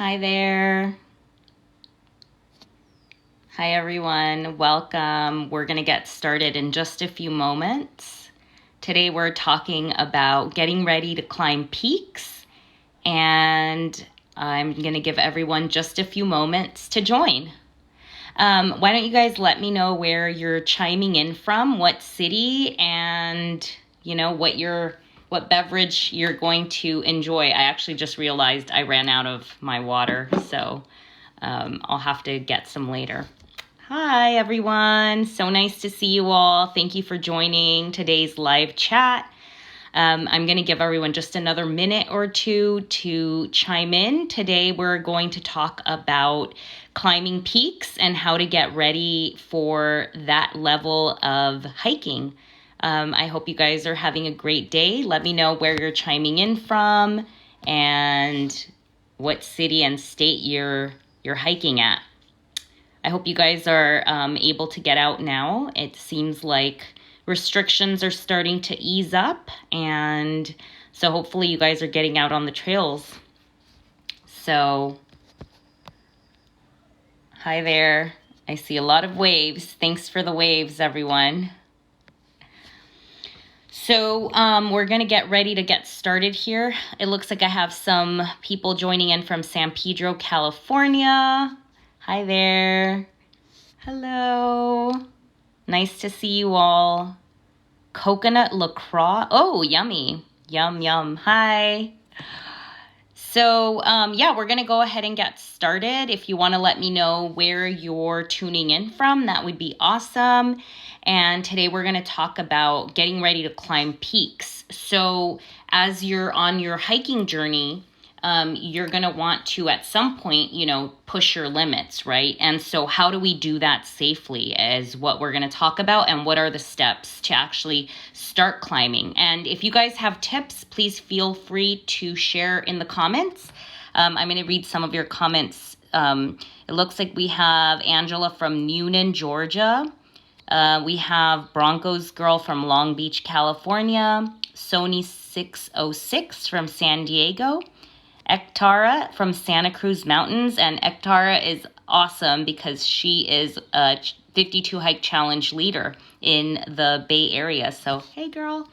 Hi there. Hi everyone, welcome. We're gonna get started in just a few moments. Today we're talking about getting ready to climb peaks, and I'm gonna give everyone just a few moments to join. Why don't you guys let me know where you're chiming in from, what city, and what beverage you're going to enjoy. I actually just realized I ran out of my water, so I'll have to get some later. Hi, everyone. So nice to see you all. Thank you for joining today's live chat. I'm going to give everyone just another minute or two to chime in. Today, we're going to talk about climbing peaks and how to get ready for that level of hiking. I hope you guys are having a great day. Let me know where you're chiming in from and what city and state you're hiking at. I hope you guys are able to get out now. It seems like restrictions are starting to ease up, and so hopefully you guys are getting out on the trails. So, hi there. I see a lot of waves. Thanks for the waves, everyone. So we're going to get ready to get started here. It looks like I have some people joining in from San Pedro, California. Hi there. Hello. Nice to see you all. Coconut LaCroix. Oh, yummy. Yum, yum. Hi. So, we're going to go ahead and get started. If you want to let me know where you're tuning in from, that would be awesome. And today we're going to talk about getting ready to climb peaks. So, as you're on your hiking journey, you're going to want to, at some point, push your limits, right? And so how do we do that safely is what we're going to talk about, and what are the steps to actually start climbing. And if you guys have tips, please feel free to share in the comments. I'm going to read some of your comments. It looks like we have Angela from Newnan, Georgia. We have Broncos Girl from Long Beach, California. Sony 606 from San Diego. Ektara from Santa Cruz Mountains, and Ektara is awesome because she is a 52 hike challenge leader in the Bay Area. So, hey girl.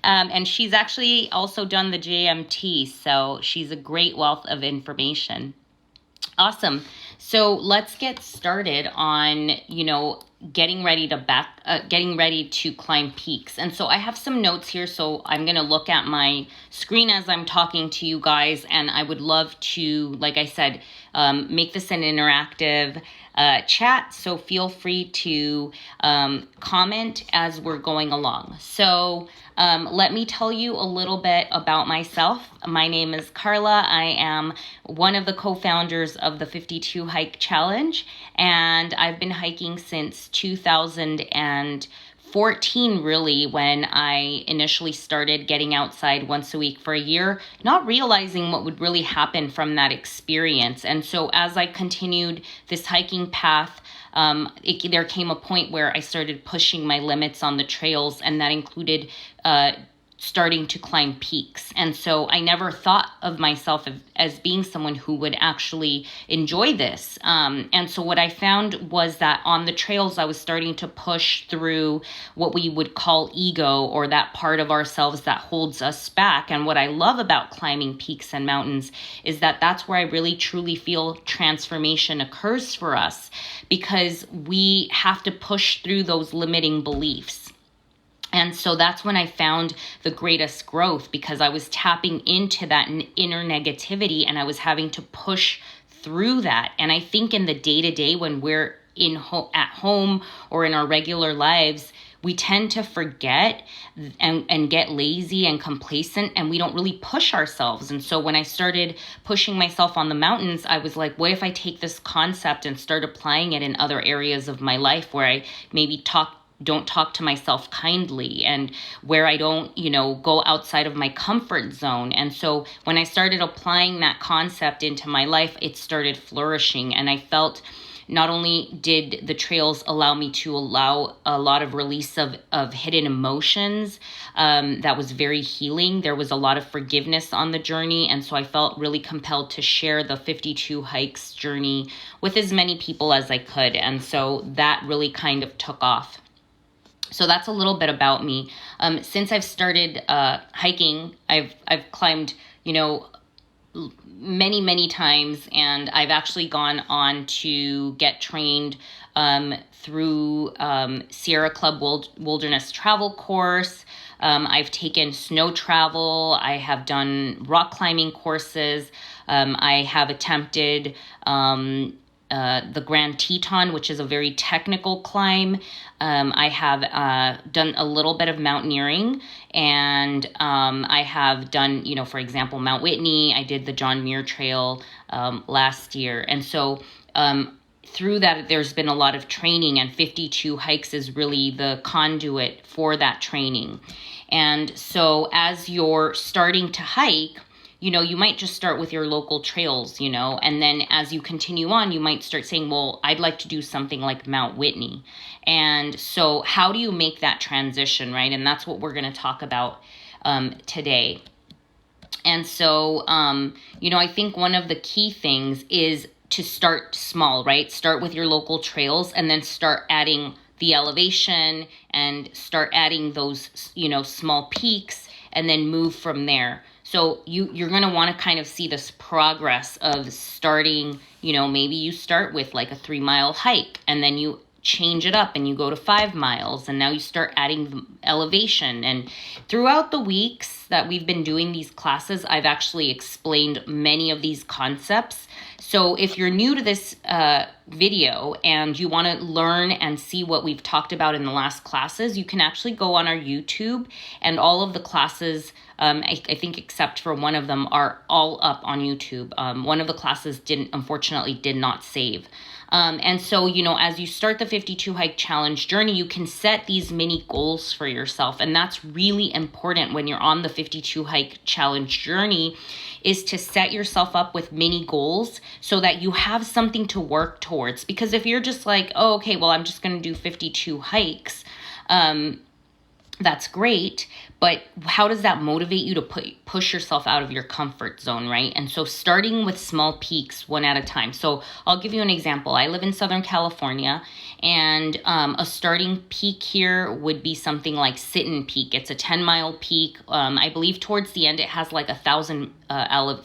And she's actually also done the JMT, so she's a great wealth of information. Awesome. So let's get started on, getting ready to climb peaks. And so I have some notes here. So I'm going to look at my screen as I'm talking to you guys. And I would love to, like I said, make this an interactive chat. So feel free to comment as we're going along. So let me tell you a little bit about myself. My name is Karla. I am one of the co-founders of the 52 Hike Challenge, and I've been hiking since 2014, really, when I initially started getting outside once a week for a year, not realizing what would really happen from that experience. And so as I continued this hiking path, there came a point where I started pushing my limits on the trails, and that included starting to climb peaks. And so I never thought of myself as being someone who would actually enjoy this. And so what I found was that on the trails, I was starting to push through what we would call ego, or that part of ourselves that holds us back. And what I love about climbing peaks and mountains is that that's where I really truly feel transformation occurs for us, because we have to push through those limiting beliefs. And so that's when I found the greatest growth, because I was tapping into that inner negativity and I was having to push through that. And I think in the day-to-day, when we're at home or in our regular lives, we tend to forget and get lazy and complacent, and we don't really push ourselves. And so when I started pushing myself on the mountains, I was like, what if I take this concept and start applying it in other areas of my life where I maybe don't talk to myself kindly, and where I don't, go outside of my comfort zone. And so when I started applying that concept into my life, it started flourishing, and I felt not only did the trails allow me to allow a lot of release of hidden emotions, that was very healing. There was a lot of forgiveness on the journey. And so I felt really compelled to share the 52 hikes journey with as many people as I could. And so that really kind of took off. So that's a little bit about me. Since I've started hiking, I've climbed, many times, and I've actually gone on to get trained through Sierra Club Wilderness Travel Course. I've taken snow travel. I have done rock climbing courses. I have attempted the Grand Teton, which is a very technical climb. I have done a little bit of mountaineering, and I have done, for example, Mount Whitney. I did the John Muir Trail last year. And so through that, there's been a lot of training, and 52 hikes is really the conduit for that training. And so as you're starting to hike, you might just start with your local trails, and then as you continue on, you might start saying, well, I'd like to do something like Mount Whitney. And so how do you make that transition, right? And that's what we're going to talk about today. And so, I think one of the key things is to start small, right? Start with your local trails and then start adding the elevation and start adding those, small peaks, and then move from there. So you're going to want to kind of see this progress of starting, maybe you start with like a 3-mile hike, and then you change it up and you go to 5 miles, and now you start adding elevation. And throughout the weeks that we've been doing these classes, I've actually explained many of these concepts. So if you're new to this video and you want to learn and see what we've talked about in the last classes, you can actually go on our YouTube, and all of the classes, I think except for one of them, are all up on YouTube. One of the classes unfortunately did not save. And so, as you start the 52 hike challenge journey, you can set these mini goals for yourself. And that's really important when you're on the 52 hike challenge journey, is to set yourself up with mini goals so that you have something to work towards. Because if you're just like, oh, okay, well, I'm just going to do 52 hikes, that's great, but how does that motivate you to push yourself out of your comfort zone, right? And so starting with small peaks, one at a time. So I'll give you an example. I live in Southern California, and a starting peak here would be something like Sit-in Peak. It's a 10-mile peak. I believe towards the end it has like 1,000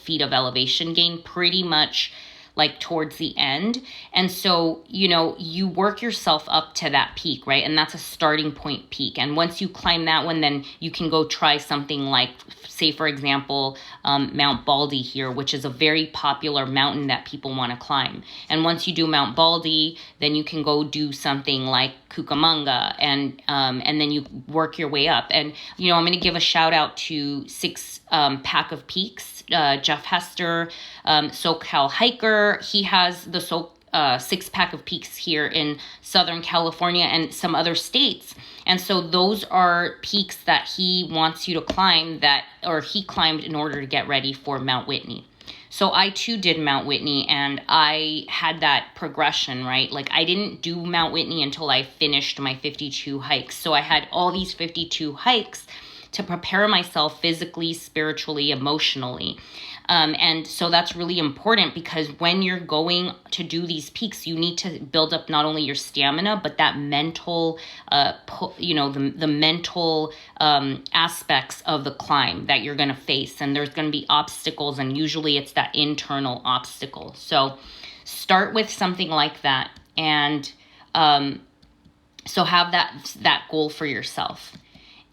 feet of elevation gain, pretty much like towards the end. And so, you work yourself up to that peak, right? And that's a starting point peak. And once you climb that one, then you can go try something like, say, for example, Mount Baldy here, which is a very popular mountain that people want to climb. And once you do Mount Baldy, then you can go do something like Cucamonga, and then you work your way up. And, I'm going to give a shout out to Six Pack of Peaks, Jeff Hester, SoCal Hiker. He has the 6 Pack of Peaks here in Southern California and some other states. And so those are peaks that he wants you to climb he climbed in order to get ready for Mount Whitney. So I too did Mount Whitney, and I had that progression, right? Like I didn't do Mount Whitney until I finished my 52 hikes. So I had all these 52 hikes to prepare myself physically, spiritually, emotionally. And so that's really important, because when you're going to do these peaks, you need to build up not only your stamina, but that mental, the mental aspects of the climb that you're going to face. And there's going to be obstacles, and usually it's that internal obstacle. So start with something like that. And so have that goal for yourself.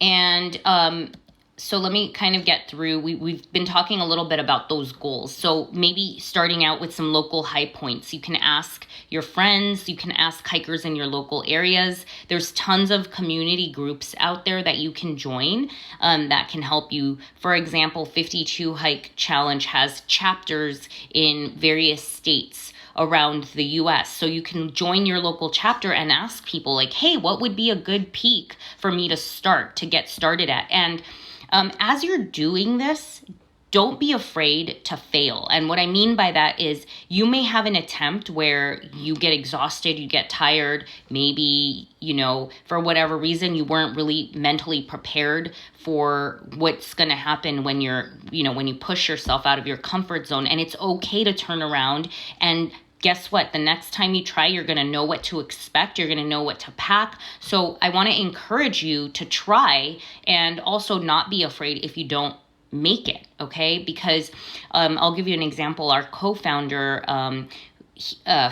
And so let me kind of get through. We've been talking a little bit about those goals. So maybe starting out with some local high points. You can ask your friends. You can ask hikers in your local areas. There's tons of community groups out there that you can join that can help you. For example, 52 Hike Challenge has chapters in various states around the US. So you can join your local chapter and ask people like, hey, what would be a good peak for me to get started at? And as you're doing this, don't be afraid to fail. And what I mean by that is you may have an attempt where you get exhausted, you get tired, maybe, for whatever reason, you weren't really mentally prepared for what's going to happen when when you push yourself out of your comfort zone. And it's okay to turn around, and guess what? The next time you try, you're going to know what to expect. You're going to know what to pack. So I want to encourage you to try, and also not be afraid if you don't make it, okay? Because I'll give you an example. Our co-founder,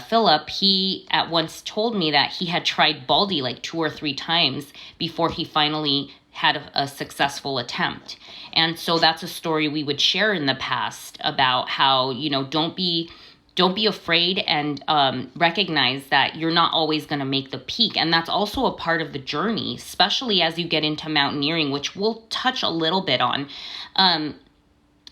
Philip, he at once told me that he had tried Baldy like 2 or 3 times before he finally had a successful attempt. And so that's a story we would share in the past about how, don't be afraid, and recognize that you're not always going to make the peak. And that's also a part of the journey, especially as you get into mountaineering, which we'll touch a little bit on.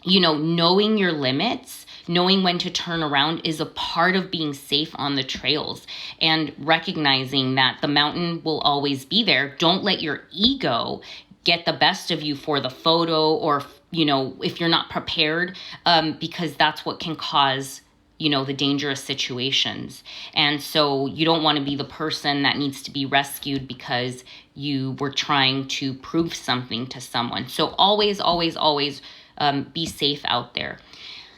Knowing your limits, knowing when to turn around is a part of being safe on the trails, and recognizing that the mountain will always be there. Don't let your ego get the best of you for the photo, or, if you're not prepared, because that's what can cause the dangerous situations. And so you don't want to be the person that needs to be rescued because you were trying to prove something to someone. So always, always, always be safe out there.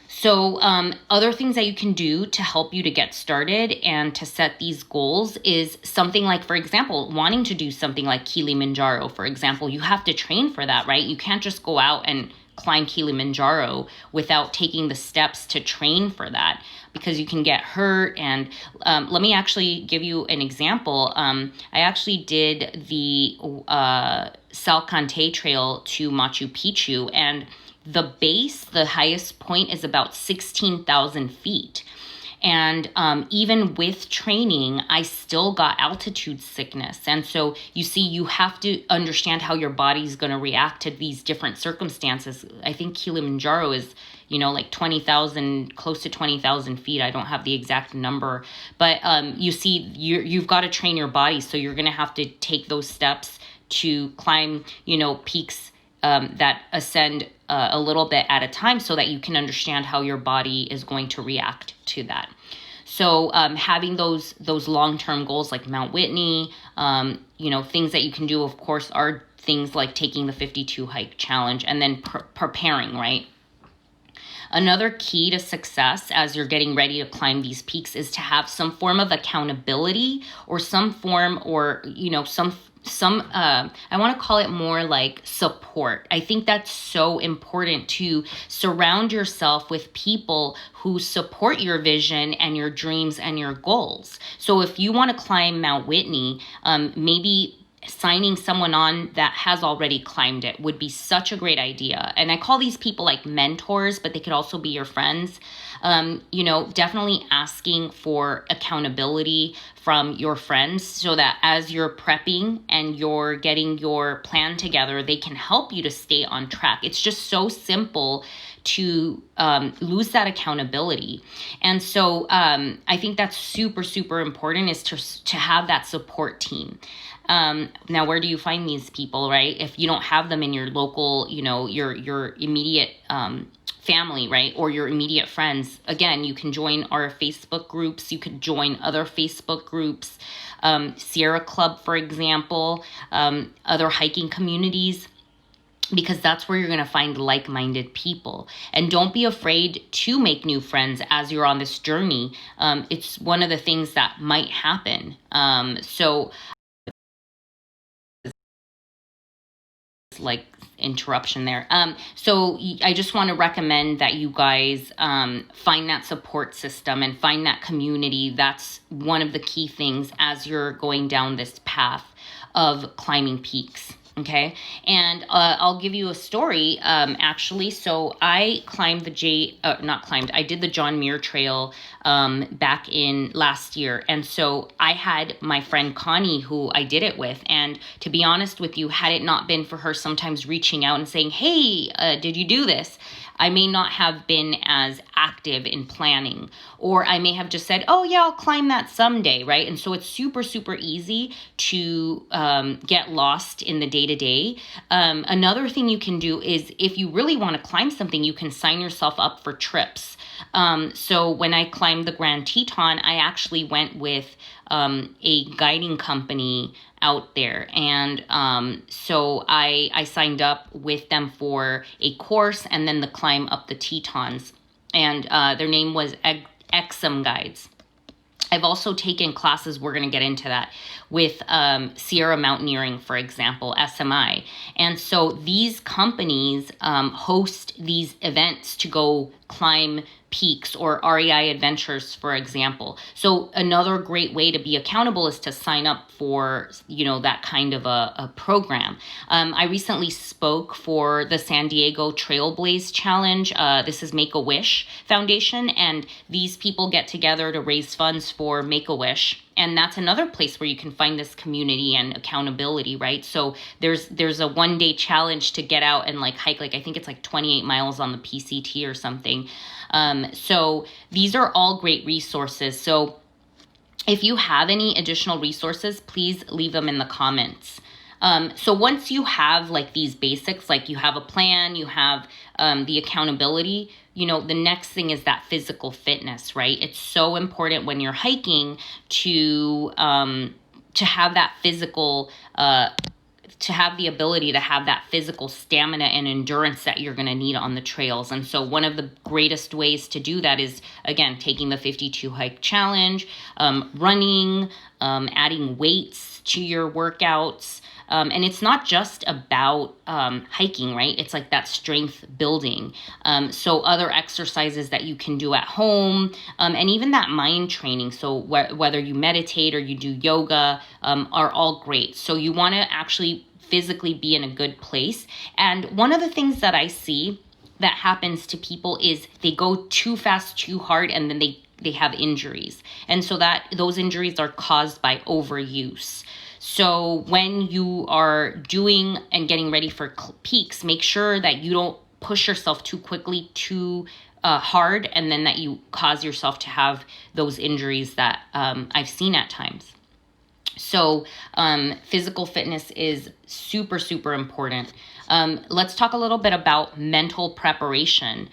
So other things that you can do to help you to get started and to set these goals is something like, for example, wanting to do something like Kilimanjaro, for example. You have to train for that, right? You can't just go out and climb Kilimanjaro without taking the steps to train for that, because you can get hurt. And let me actually give you an example. I actually did the Salcantay Trail to Machu Picchu, and the base, the highest point, is about 16,000 feet. And even with training, I still got altitude sickness. And so you see, you have to understand how your body's going to react to these different circumstances. I think Kilimanjaro is, like 20,000, close to 20,000 feet. I don't have the exact number. But you see, you've got to train your body. So you're going to have to take those steps to climb, peaks that ascend a little bit at a time, so that you can understand how your body is going to react to that. So having those long-term goals like Mount Whitney, things that you can do, of course, are things like taking the 52 hike challenge, and then preparing, right? Another key to success as you're getting ready to climb these peaks is to have some form of accountability, or some form, or, some I want to call it more like support. I think that's so important, to surround yourself with people who support your vision and your dreams and your goals. So if you want to climb Mount Whitney, maybe signing someone on that has already climbed it would be such a great idea. And I call these people like mentors, but they could also be your friends. Definitely asking for accountability from your friends, so that as you're prepping and you're getting your plan together, they can help you to stay on track. It's just so simple to lose that accountability. And so I think that's super, super important, is to have that support team. Now, where do you find these people, right? If you don't have them in your local, your immediate family, right? Or your immediate friends, again, you can join our Facebook groups. You could join other Facebook groups, Sierra Club, for example, other hiking communities, because that's where you're going to find like-minded people. And don't be afraid to make new friends as you're on this journey. It's one of the things that might happen. Like interruption there. So I just want to recommend that you guys find that support system and find that community. That's one of the key things as you're going down this path of climbing peaks. Okay. And I'll give you a story, actually. So I climbed I did the John Muir Trail back in last year. And so I had my friend Connie, who I did it with. And to be honest with you, had it not been for her sometimes reaching out and saying, hey, did you do this? I may not have been as active in planning, or I may have just said, oh yeah, I'll climb that someday, right? And so it's super, super easy to get lost in the day-to-day. Another thing you can do is, if you really want to climb something, you can sign yourself up for trips. So when I climbed the Grand Teton, I actually went with a guiding company out there. And so I signed up with them for a course and then the climb up the Tetons. And their name was Exum Guides. I've also taken classes, we're going to get into that, with Sierra Mountaineering, for example, SMI. And so these companies host these events to go climb peaks, or REI adventures, for example. So another great way to be accountable is to sign up for, that kind of a program. I recently spoke for the San Diego Trailblaze Challenge. This is Make-A-Wish Foundation, and these people get together to raise funds for Make-A-Wish. And that's another place where you can find this community and accountability, right? So there's a 1-day challenge to get out and hike, I think it's 28 miles on the PCT or something. So these are all great resources. So if you have any additional resources, please leave them in the comments. So once you have these basics, you have a plan, you have the accountability, the next thing is that physical fitness, right? It's so important when you're hiking to have that physical, to have the ability to have that physical stamina and endurance that you're going to need on the trails. And so one of the greatest ways to do that is, again, taking the 52 hike challenge, running, adding weights to your workouts. And it's not just about hiking, right? It's that strength building. So other exercises that you can do at home, and even that mind training. So whether you meditate or you do yoga, are all great. So you want to actually physically be in a good place. And one of the things that I see that happens to people is they go too fast, too hard, and then they have injuries. And so those injuries are caused by overuse. So when you are doing and getting ready for peaks, make sure that you don't push yourself too quickly, too hard, and then that you cause yourself to have those injuries that I've seen at times. So physical fitness is super, super important. Let's talk a little bit about mental preparation.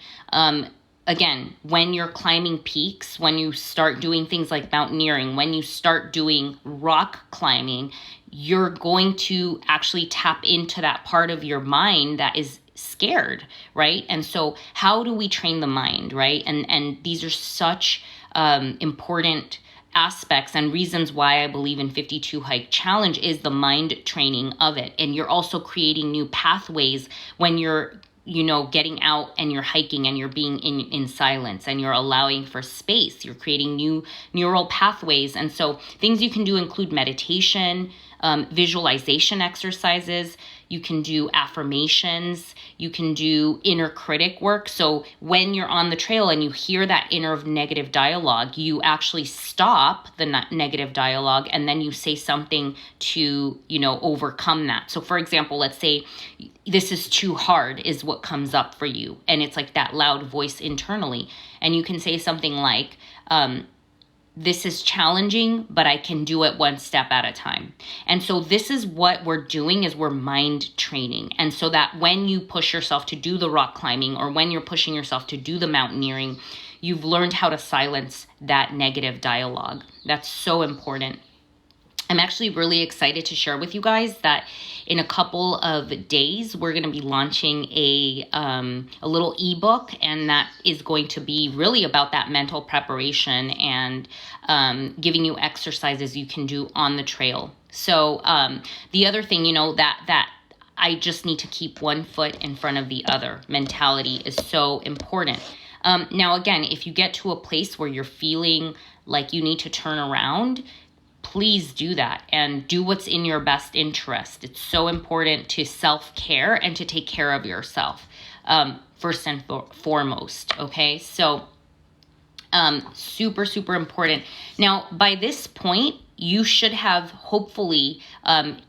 Again, when you're climbing peaks, when you start doing things like mountaineering, when you start doing rock climbing, you're going to actually tap into that part of your mind that is scared, right? And so how do we train the mind, right? And these are such important aspects and reasons why I believe in 52 hike challenge is the mind training of it. And you're also creating new pathways when you're getting out and you're hiking and you're being in silence and you're allowing for space. You're creating new neural pathways. And so things you can do include meditation, visualization exercises. You can do affirmations. You can do inner critic work. So when you're on the trail and you hear that inner negative dialogue, you actually stop the negative dialogue and then you say something to, overcome that. So for example, let's say this is too hard is what comes up for you. And it's that loud voice internally. And you can say something like, this is challenging, but I can do it one step at a time. And so this is what we're doing is we're mind training. And so that when you push yourself to do the rock climbing or when you're pushing yourself to do the mountaineering, you've learned how to silence that negative dialogue. That's so important. I'm actually really excited to share with you guys that in a couple of days, we're going to be launching a little ebook, and that is going to be really about that mental preparation and giving you exercises you can do on the trail. So the other thing, that I just need to keep one foot in front of the other mentality is so important. Now, again, if you get to a place where you're feeling like you need to turn around, please do that and do what's in your best interest. It's so important to self-care and to take care of yourself first and foremost. Okay, so super, super important. Now, by this point, you should have hopefully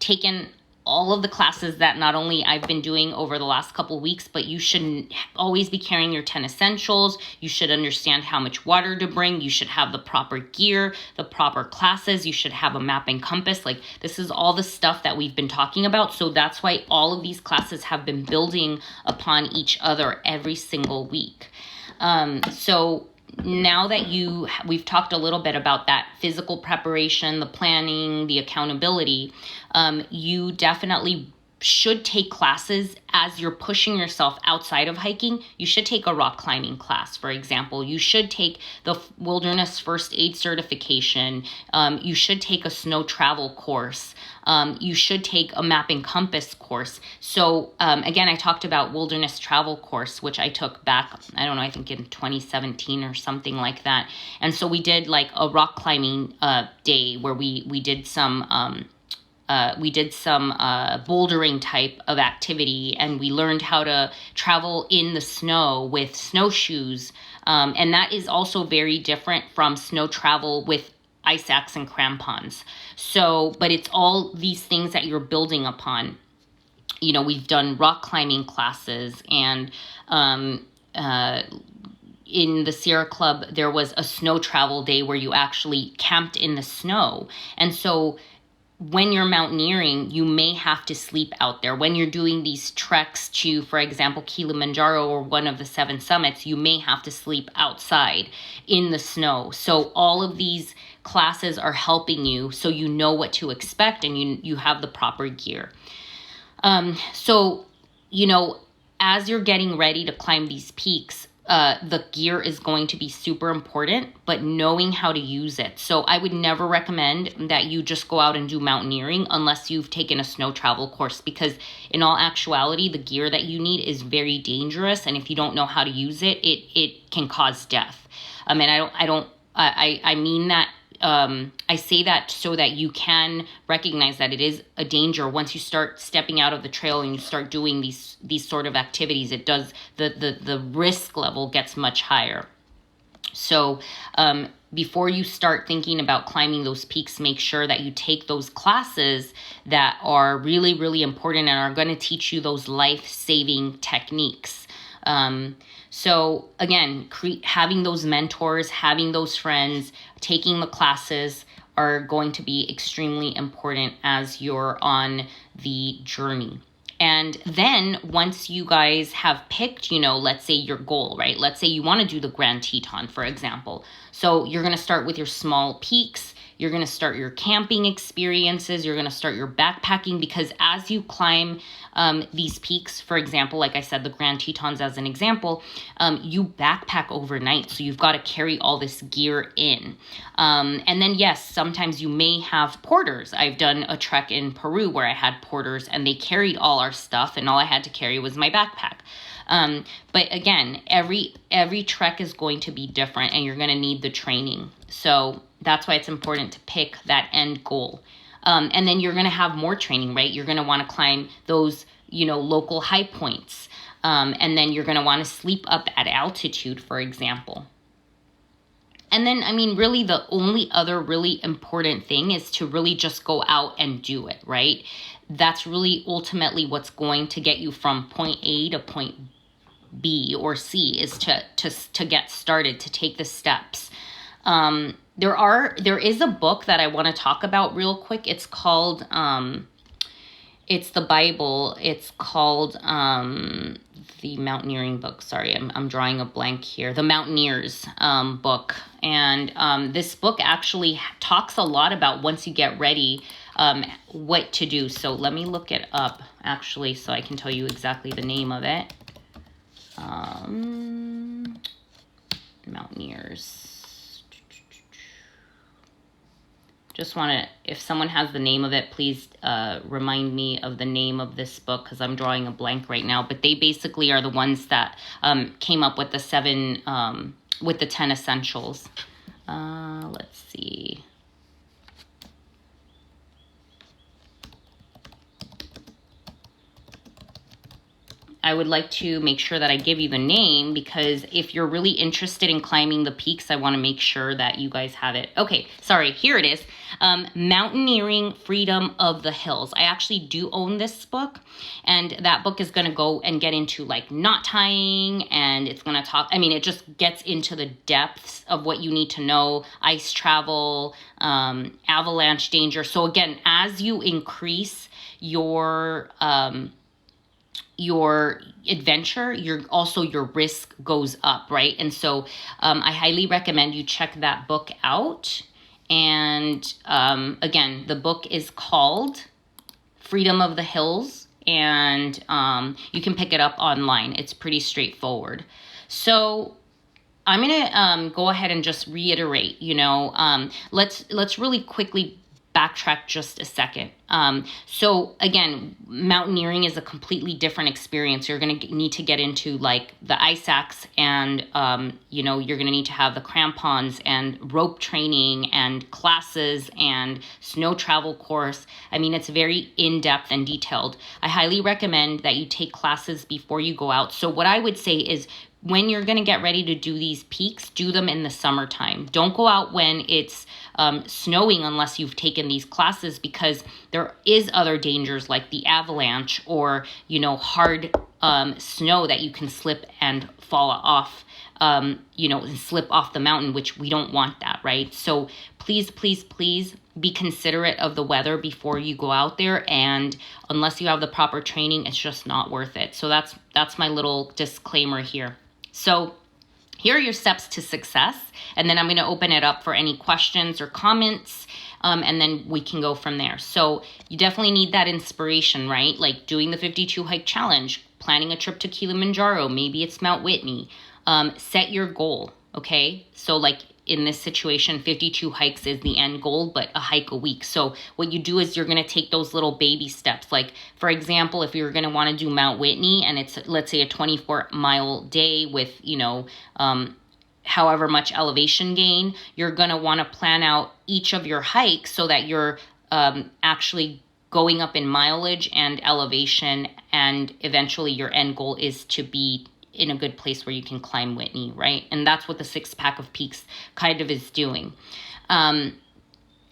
taken all of the classes that not only I've been doing over the last couple of weeks, but you should always be carrying your 10 essentials. You should understand how much water to bring. You should have the proper gear, the proper classes. You should have a map and compass. Like, this is all the stuff that we've been talking about. So that's why all of these classes have been building upon each other every single week. So now that we've talked a little bit about that physical preparation, the planning, the accountability, you definitely should take classes as you're pushing yourself outside of hiking. You should take a rock climbing class, for example. You should take the wilderness first aid certification. You should take a snow travel course. You should take a map and compass course. So again, I talked about wilderness travel course, which I took back, I don't know, I think in 2017 or something like that. And so we did like a rock climbing day where we did some bouldering type of activity, and we learned how to travel in the snow with snowshoes. And that is also very different from snow travel with ice axe and crampons. So, but it's all these things that you're building upon. You know, we've done rock climbing classes, and in the Sierra Club, there was a snow travel day where you actually camped in the snow. And so when you're mountaineering, you may have to sleep out there. When you're doing these treks to, for example, Kilimanjaro or one of the 7 summits, you may have to sleep outside in the snow. So all of these classes are helping you so you know what to expect and you have the proper gear. So, you know, as you're getting ready to climb these peaks, the gear is going to be super important, but knowing how to use it. So I would never recommend that you just go out and do mountaineering unless you've taken a snow travel course, because in all actuality, the gear that you need is very dangerous. And if you don't know how to use it, it can cause death. I mean that, I say that so that you can recognize that it is a danger. Once you start stepping out of the trail and you start doing these sort of activities, it does, the risk level gets much higher. So before you start thinking about climbing those peaks, make sure that you take those classes that are really, really important and are going to teach you those life-saving techniques. So again, having those mentors, having those friends, taking the classes are going to be extremely important as you're on the journey. And then once you guys have picked, you know, let's say your goal, right? Let's say you want to do the Grand Teton, for example. So you're going to start with your small peaks. You're going to start your camping experiences. You're going to start your backpacking, because as you climb these peaks, for example, like I said, the Grand Tetons as an example, you backpack overnight. So you've got to carry all this gear in. And then, yes, sometimes you may have porters. I've done a trek in Peru where I had porters and they carried all our stuff and all I had to carry was my backpack. But again, every trek is going to be different and you're going to need the training. So that's why it's important to pick that end goal. And then you're going to have more training, right? You're going to want to climb those, you know, local high points. And then you're going to want to sleep up at altitude, for example. And then, I mean, really the only other really important thing is to really just go out and do it, right? That's really ultimately what's going to get you from point A to point B or C, is to get started, to take the steps. There is a book that I want to talk about real quick. It's called, it's the Bible. It's called, the Mountaineering book. Sorry, I'm drawing a blank here. The Mountaineers, book. And, this book actually talks a lot about once you get ready, what to do. So let me look it up actually, so I can tell you exactly the name of it. Mountaineers. Just want to, if someone has the name of it, please remind me of the name of this book, because I'm drawing a blank right now. But they basically are the ones that came up with the 10 essentials. Let's see. I would like to make sure that I give you the name, because if you're really interested in climbing the peaks, I want to make sure that you guys have it. Okay, sorry, here it is. Mountaineering, Freedom of the Hills. I actually do own this book, and that book is going to go and get into like knot tying, and it's going to talk, I mean, it just gets into the depths of what you need to know, ice travel, avalanche danger. So again, as you increase your adventure, your risk goes up, right? And so I highly recommend you check that book out. And again, the book is called Freedom of the Hills, and you can pick it up online. It's pretty straightforward. So I'm gonna go ahead and just reiterate, let's really quickly backtrack just a second. So again, mountaineering is a completely different experience. You're going to need to get into like the ice axe, and you're going to need to have the crampons and rope training and classes and snow travel course. I mean, it's very in-depth and detailed. I highly recommend that you take classes before you go out. So what I would say is, when you're going to get ready to do these peaks, do them in the summertime. Don't go out when it's snowing unless you've taken these classes, because there is other dangers like the avalanche or, hard snow that you can slip and fall off, and slip off the mountain, which we don't want that, right? So please, please, please be considerate of the weather before you go out there. And unless you have the proper training, it's just not worth it. So that's my little disclaimer here. So here are your steps to success, and then I'm going to open it up for any questions or comments, and then we can go from there. So you definitely need that inspiration, right? Like doing the 52 hike challenge, planning a trip to Kilimanjaro, maybe it's Mount Whitney. Set your goal, okay? So like in this situation, 52 hikes is the end goal, but a hike a week. So what you do is you're going to take those little baby steps. Like, for example, if you're going to want to do Mount Whitney and it's, let's say, a 24-mile day with, however much elevation gain, you're going to want to plan out each of your hikes so that you're actually going up in mileage and elevation, and eventually your end goal is to be in a good place where you can climb Whitney, right? And that's what the 6-pack of peaks kind of is doing. And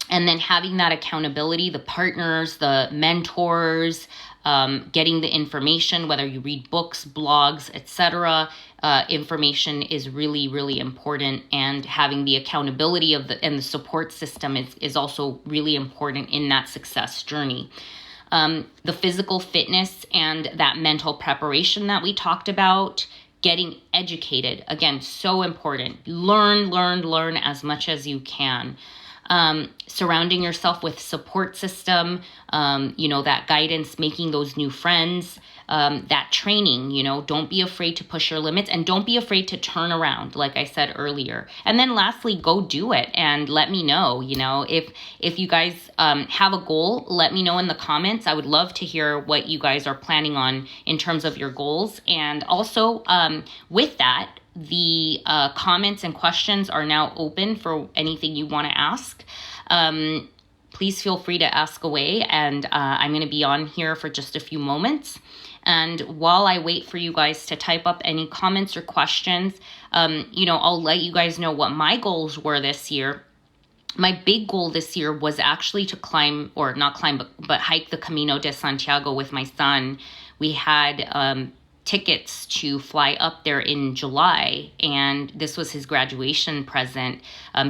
then having that accountability, the partners, the mentors, getting the information, whether you read books, blogs, etc. Information is really, really important, and having the accountability and the support system is also really important in that success journey. The physical fitness and that mental preparation that we talked about, getting educated, again, so important. Learn as much as you can. Surrounding yourself with support system, that guidance, making those new friends, that training, don't be afraid to push your limits, and don't be afraid to turn around, like I said earlier. And then lastly, go do it and let me know, if you guys have a goal, let me know in the comments. I would love to hear what you guys are planning on in terms of your goals. And also with that, the comments and questions are now open for anything you want to ask. Please feel free to ask away, and I'm going to be on here for just a few moments. And while I wait for you guys to type up any comments or questions, I'll let you guys know what my goals were this year. My big goal this year was actually to climb, or not climb, but hike the Camino de Santiago with my son. We had tickets to fly up there in July, and this was his graduation present.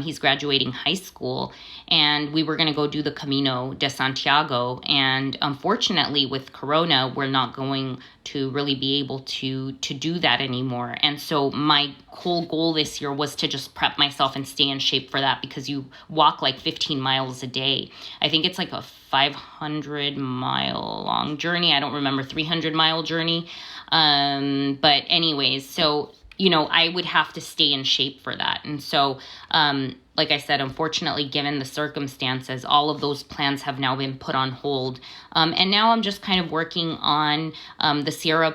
He's graduating high school, and we were going to go do the Camino de Santiago, and unfortunately with Corona, we're not going to really be able to do that anymore. And so my whole goal this year was to just prep myself and stay in shape for that, because you walk like 15 miles a day. I think it's like a 500-mile long journey. I don't remember, 300-mile journey. But anyways, so, I would have to stay in shape for that. And so, like I said, unfortunately, given the circumstances, all of those plans have now been put on hold. And now I'm just kind of working on, the Sierra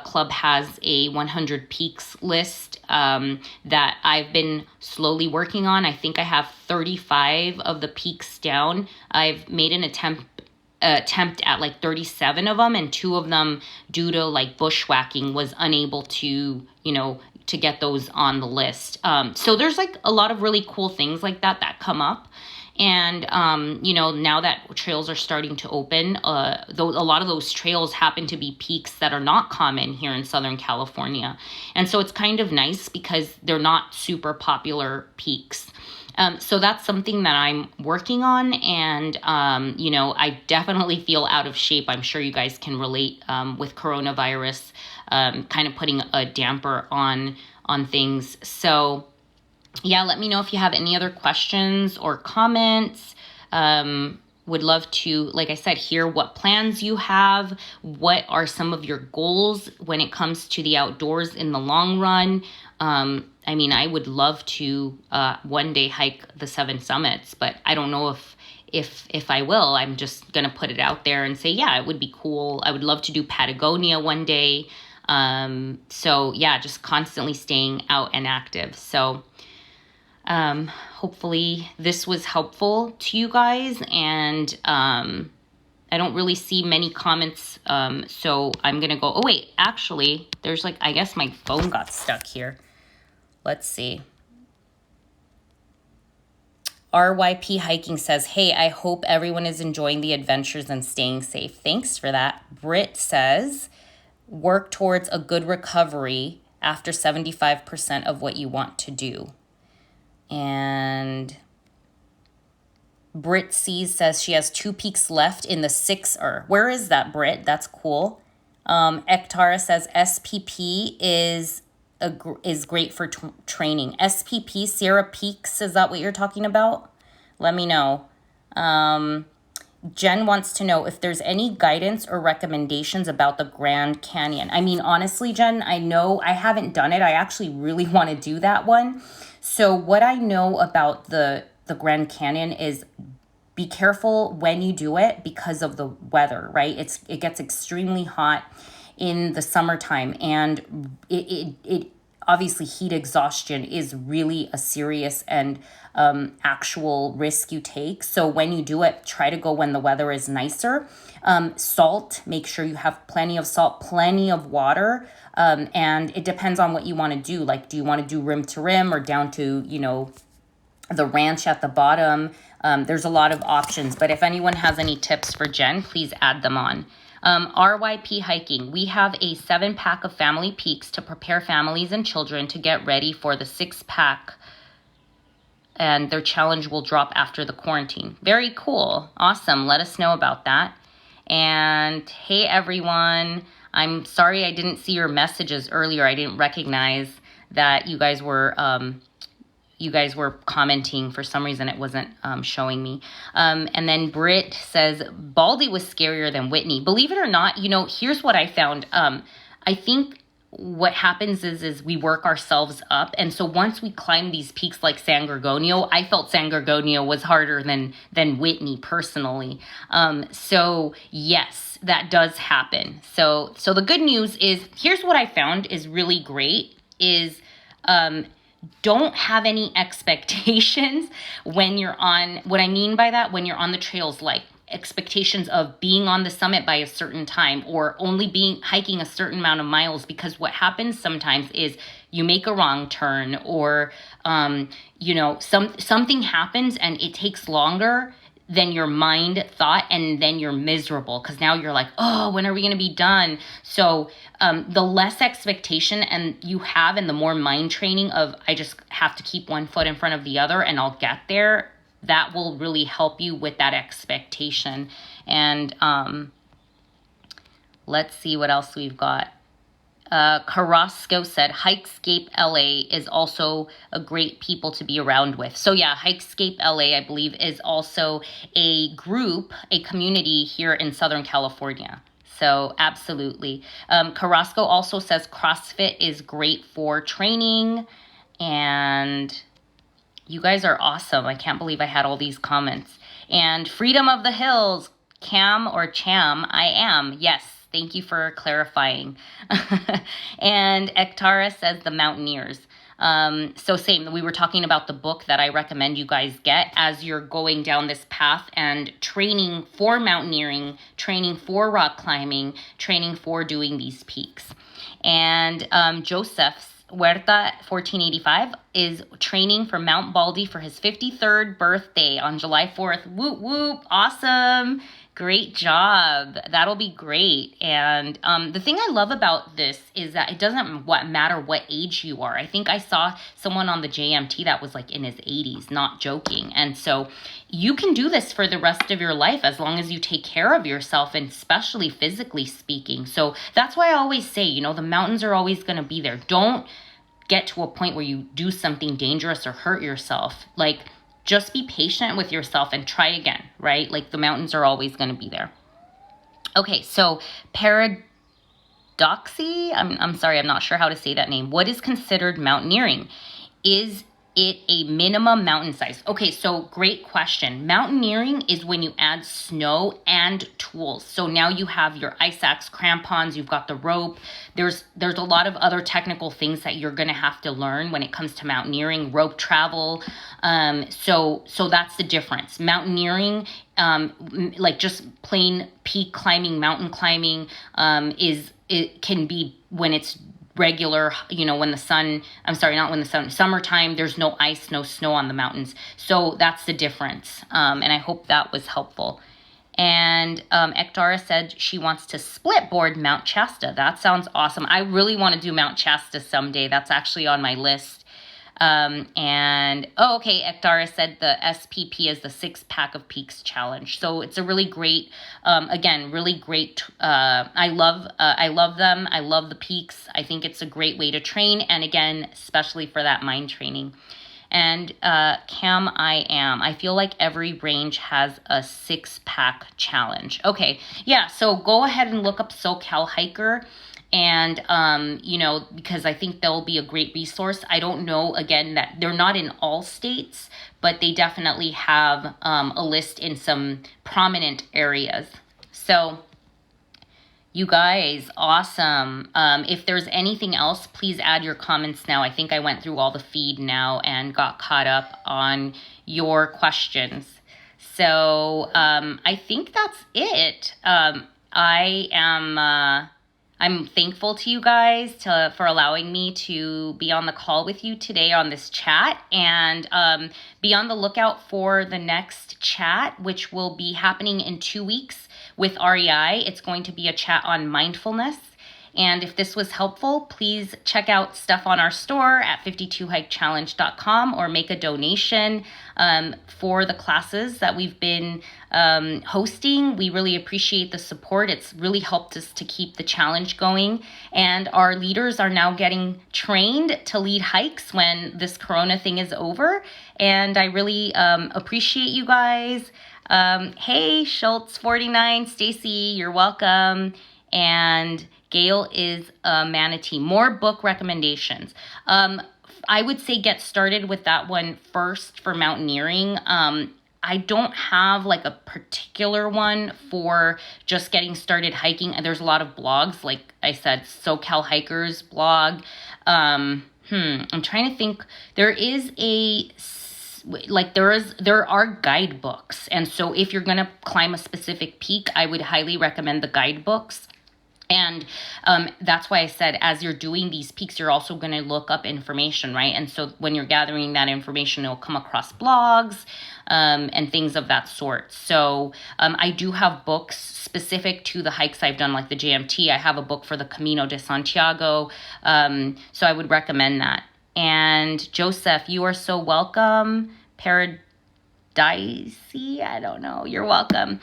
Club has a 100 peaks list that I've been slowly working on. I think I have 35 of the peaks down. I've made an attempt attempt at like 37 of them, and 2 of them, due to like bushwhacking, was unable to, to get those on the list. So there's like a lot of really cool things like that come up. And, now that trails are starting to open, a lot of those trails happen to be peaks that are not common here in Southern California. And so it's kind of nice because they're not super popular peaks. So that's something that I'm working on. And, I definitely feel out of shape. I'm sure you guys can relate with coronavirus, kind of putting a damper on things. So yeah, let me know if you have any other questions or comments. Would love to, like I said, hear what plans you have. What are some of your goals when it comes to the outdoors in the long run? I would love to one day hike the 7 summits, but I don't know if I will. I'm just going to put it out there and say, yeah, it would be cool. I would love to do Patagonia one day. So yeah, just constantly staying out and active. So hopefully this was helpful to you guys, and I don't really see many comments, so I'm gonna go. Oh wait, actually there's I guess my phone got stuck here. Let's see. RYP Hiking says, hey, I hope everyone is enjoying the adventures and staying safe. Thanks for that. Britt says, work towards a good recovery after 75% of what you want to do. And Britt Sees says she has 2 peaks left in the 6er. Where is that, Britt? That's cool. Ektara says SPP is great for training. SPP, Sierra Peaks, is that what you're talking about? Let me know. Jen wants to know if there's any guidance or recommendations about the Grand Canyon. Honestly, Jen, I know I haven't done it. I actually really want to do that one. So what I know about the Grand Canyon is be careful when you do it because of the weather, right? It gets extremely hot in the summertime, and it obviously heat exhaustion is really a serious and actual risk you take. So when you do it, try to go when the weather is nicer. Salt, make sure you have plenty of salt, plenty of water. And it depends on what you want to do. Like, do you want to do rim to rim or down to, the ranch at the bottom? There's a lot of options, but if anyone has any tips for Jen, please add them on. RYP Hiking, we have a 7-pack of family peaks to prepare families and children to get ready for the 6-pack, and their challenge will drop after the quarantine. Very cool. Awesome. Let us know about that. And hey, everyone, I'm sorry I didn't see your messages earlier. I didn't recognize that you guys were commenting. For some reason, it wasn't showing me. And then Britt says, Baldy was scarier than Whitney. Believe it or not, here's what I found. I think what happens is we work ourselves up. And so once we climb these peaks like San Gorgonio, I felt San Gorgonio was harder than Whitney personally. So yes, that does happen. So the good news is, here's what I found is really great is, don't have any expectations when you're on, what I mean by that, when you're on the trails, like expectations of being on the summit by a certain time or only hiking a certain amount of miles, because what happens sometimes is you make a wrong turn or, something happens and it takes longer than your mind thought, and then you're miserable because now you're like, oh, when are we going to be done? So the less expectation and you have, and the more mind training of, I just have to keep one foot in front of the other and I'll get there, that will really help you with that expectation. And let's see what else we've got. Carrasco said, Hikescape LA is also a great people to be around with. So yeah, Hikescape LA, I believe, is also a group, a community here in Southern California. So absolutely. Carrasco also says CrossFit is great for training, and you guys are awesome. I can't believe I had all these comments. And Freedom of the Hills, Cam or Cham, I am. Yes. Thank you for clarifying. And Ektara says the Mountaineers. So same, we were talking about the book that I recommend you guys get as you're going down this path and training for mountaineering, training for rock climbing, training for doing these peaks. And Joseph's Huerta 1485 is training for Mount Baldy for his 53rd birthday on July 4th. Whoop, whoop. Awesome. Great job. That'll be great. And the thing I love about this is that it doesn't matter what age you are. I think I saw someone on the JMT that was like in his 80s, not joking. And so you can do this for the rest of your life as long as you take care of yourself, and especially physically speaking. So that's why I always say, you know, the mountains are always going to be there. Don't get to a point where you do something dangerous or hurt yourself. Like, just be patient with yourself and try again, right? Like, the mountains are always going to be there. Okay, so Paradoxy, I'm sorry, I'm not sure how to say that name. What is considered mountaineering? Is it a minimum mountain size? Okay, so great question. Mountaineering is when you add snow and tools. So now you have your ice axe, crampons, you've got the rope. There's a lot of other technical things that you're going to have to learn when it comes to mountaineering, rope travel. So that's the difference. Mountaineering, like just plain peak climbing, mountain climbing, it can be when it's regular, you know, summertime, there's no ice, no snow on the mountains. So that's the difference. And I hope that was helpful. And Ekdara said she wants to split board Mount Shasta. That sounds awesome. I really want to do Mount Shasta someday. That's actually on my list. Okay, Ekdara said the SPP is the 6-pack of peaks challenge. So it's a really great, really great, I love them. I love the peaks. I think it's a great way to train. And again, especially for that mind training. And Cam, I feel like every range has a 6-pack challenge. Okay, yeah, so go ahead and look up SoCal Hiker. And, you know, because I think they'll be a great resource. I don't know, again, that they're not in all states, but they definitely have a list in some prominent areas. So, you guys, awesome. If there's anything else, please add your comments now. I think I went through all the feed now and got caught up on your questions. So, I think that's it. I'm thankful to you guys for allowing me to be on the call with you today on this chat, and be on the lookout for the next chat, which will be happening in 2 weeks with REI. It's going to be a chat on mindfulness. And if this was helpful, please check out stuff on our store at 52hikechallenge.com or make a donation for the classes that we've been hosting. We really appreciate the support. It's really helped us to keep the challenge going. And our leaders are now getting trained to lead hikes when this Corona thing is over. And I really appreciate you guys. Hey, Schultz49, Stacy, you're welcome. And Gail is a manatee. More book recommendations. I would say get started with that one first for mountaineering. I don't have like a particular one for just getting started hiking. There's a lot of blogs, like I said, SoCal Hikers blog. I'm trying to think. There are guidebooks. And so if you're going to climb a specific peak, I would highly recommend the guidebooks. And that's why I said, as you're doing these peaks, you're also going to look up information, right? And so when you're gathering that information, it'll come across blogs and things of that sort. So I do have books specific to the hikes I've done, like the JMT. I have a book for the Camino de Santiago. So I would recommend that. And Joseph, you are so welcome. Dicey, I don't know. You're welcome.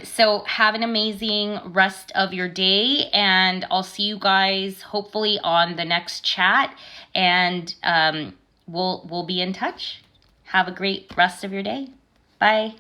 So have an amazing rest of your day, and I'll see you guys hopefully on the next chat, and we'll be in touch. Have a great rest of your day. Bye.